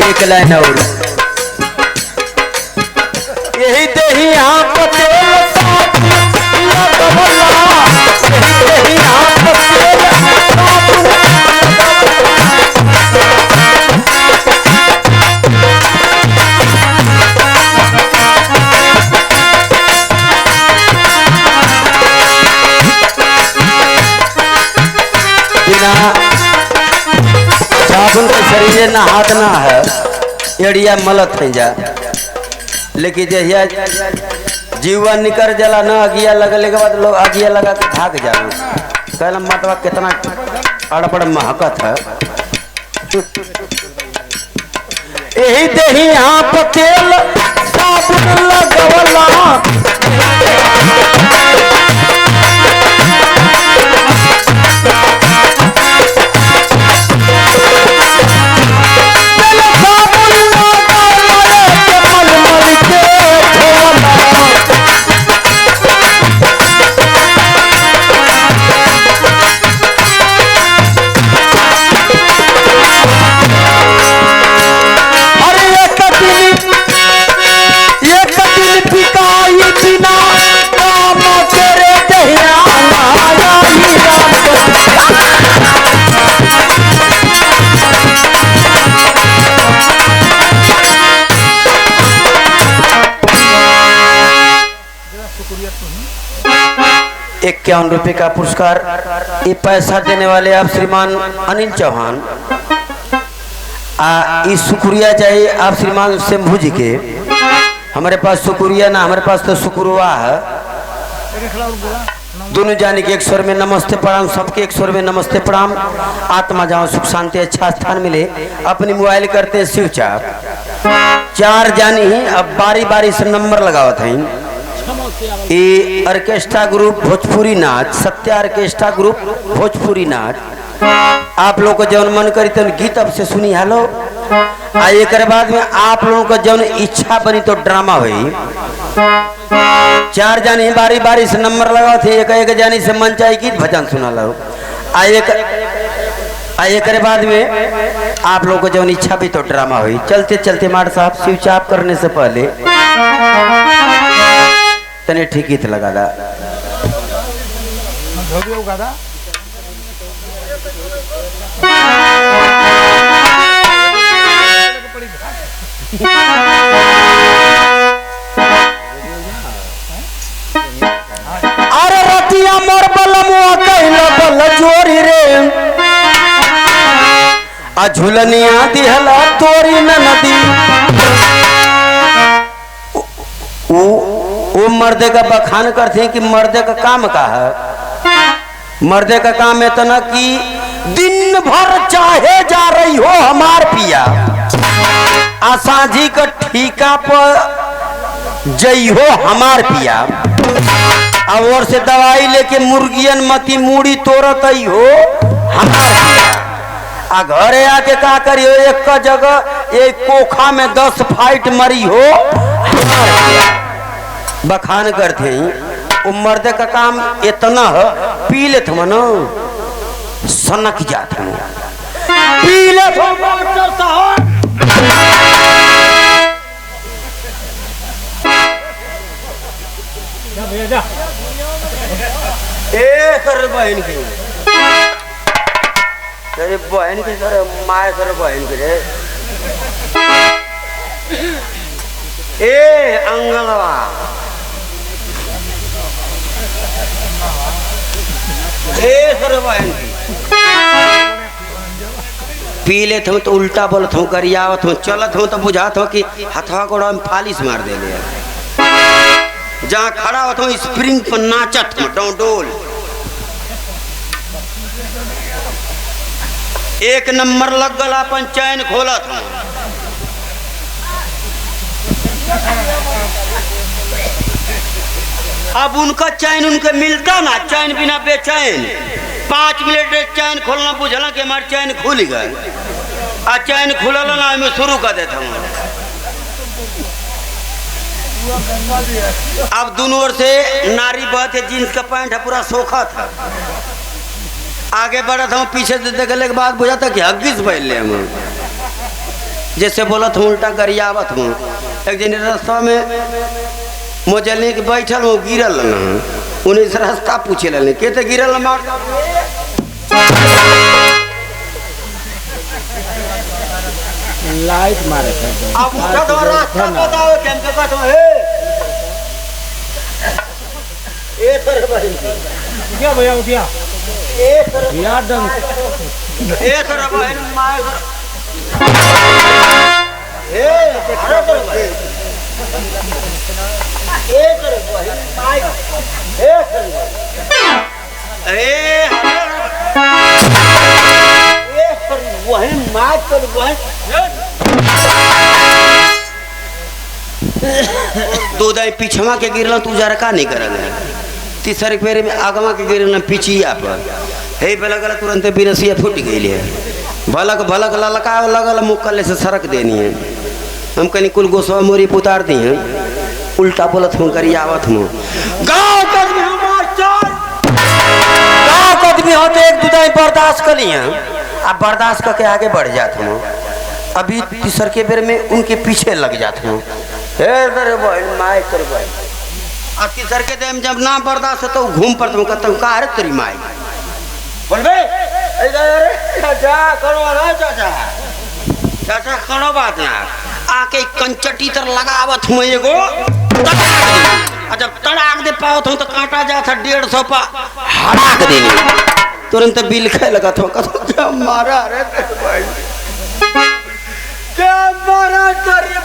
एक लाइन और यही देही आप तेल लगवला यही देही आप तेल बिना साबुन के शरीर ना हाथ ना है एड़िया मलत है जा लेकिन जहिया जीवा निकर जला ना अगिया लगले के बाद लोग अगिया लगा के भाग जाओ कहला मतवा कितना अड़बड़ महकत है यही देही आप तेल साबुन लगवला ₹51 का पुरस्कार ये पैसा देने वाले आप श्रीमान अनिल चौहान इस शुक्रिया चाहिए आप श्रीमान शंभू जी के हमारे पास शुक्रिया ना हमारे पास तो शुक्रवा है दोनों जाने के एक स्वर में नमस्ते प्रणाम सबके एक स्वर में नमस्ते प्रणाम आत्मा जाओ सुख शांति अच्छा स्थान मिले अपनी मोबाइल करते शिव चाप 4 जानी ही अब बारी बारी से नंबर लगावत हैं ये ऑर्केस्ट्रा ग्रुप भोजपुरी नाच सत्या ऑर्केस्ट्रा ग्रुप भोजपुरी नाच आप लोग को जौन मन करी तो गीत अब से सुनी हेलो एक बाद में आप लोगों को जौन इच्छा बनी तो ड्रामा हुई 4 जानी बारी बारी से नंबर लगाओ थे एक जानी से मन चाहिए गीत भजन सुना लो एक बाद में आप लोगों को जौन इच्छा भी तो ड्रामा हुई चलते चलते मार साहब शिव चाप करने से पहले तने ठीक गीत लगा दा अरे रतिया मोर बलमुआ कहला बल जोरी रे आ झुलनिया दिहला तोरी न नदी वो मर्दे का बखान करते हैं कि मर्दे का काम का है मर्दे का काम इतना कि दिन भर चाहे जा रही हो हमार पिया आसाजी का ठीका पर जई हो हमार पिया और से दवाई लेके मुर्गियन मती मूड़ी तोड़त ही हो हमार पिया आ घरे आके का करियो एक का जगह एक कोखा में 10 फाइट मरी हो हमार पिया बखान करते हैं वो मर्द का काम इतना है पी ले तुम न सनक जाते हैं पी ले बहन की तेरे बहन की सर माए सर बहन की रे ए अंगलवा पी ले थे तो उल्टा बोलत हूँ करियावत हूँ चलत हूँ तो बुझात हूँ कि हथवा गोड़ा में फालिश मार दे जहाँ खड़ा होता हूँ स्प्रिंग पर नाचत हूँ डोल एक नंबर लग गला अपन चैन खोलत हूँ अब उनका चैन उनके मिलता ना चैन बिना बेचैन 5 मिनट चैन खोलना बुझला कि हमारे चैन खुल गए आ चैन खुलल ना मैं शुरू कर देता हूँ अब दोनों ओर से नारी बात है जींस का पैंट है पूरा सोखा था आगे बढ़ा था पीछे से देखने के बाद बुझा था कि हग्गिस पहन ले हम जैसे बोलत हूँ उल्टा गरियावत हूँ। एक दिन रास्ता में मोजलने के बैठल वो गिरल न, उन्हें से रास्ता पूछे लगे के तो गिरल मार लाइट मारे अब उठा तो रास्ता बताओ केम के कत हे ए सर भाई क्या भैया उठिया ए सर यार दम ए सर भाई मार ए अरे सर भाई ए सर भाई मार ए सर ए सर वही मार कर वही दो दाई पीछवा के गिरल तू जरका नहीं करल तीसर फेरे में आगवा के गिरल पिछिया पर हे पे लगल तुरंत बिरसिया फूट गई है भलक भलक ललका लगल मुक्कल से सड़क देनी है हम कहीं कुल गोसवा मोरी पुतार दी हैं उल्टा बोलत हूँ गरियावत हूँ गाँव का आदमी होते एक दूधाई बर्दाश्त कर लिया आप बर्दाश्त करके आगे बढ़ जाते हूँ अभी तीसर के बेर में उनके पीछे लग जाते हूँ अब तीसर के देम जब ना बर्दाश्त हो तो घूम पड़ता हूँ कहता हूँ कहा तेरी माई बोल बे चाचा करो बात ना आके कंचटी तर लगावत हूँ एगो जब तड़ाक दे पावत हूँ तो कांटा जाता 150 पा हड़ाक देनी तुरंत बिल खे लगा था क्या मारा रे भाई क्या मारा तेरे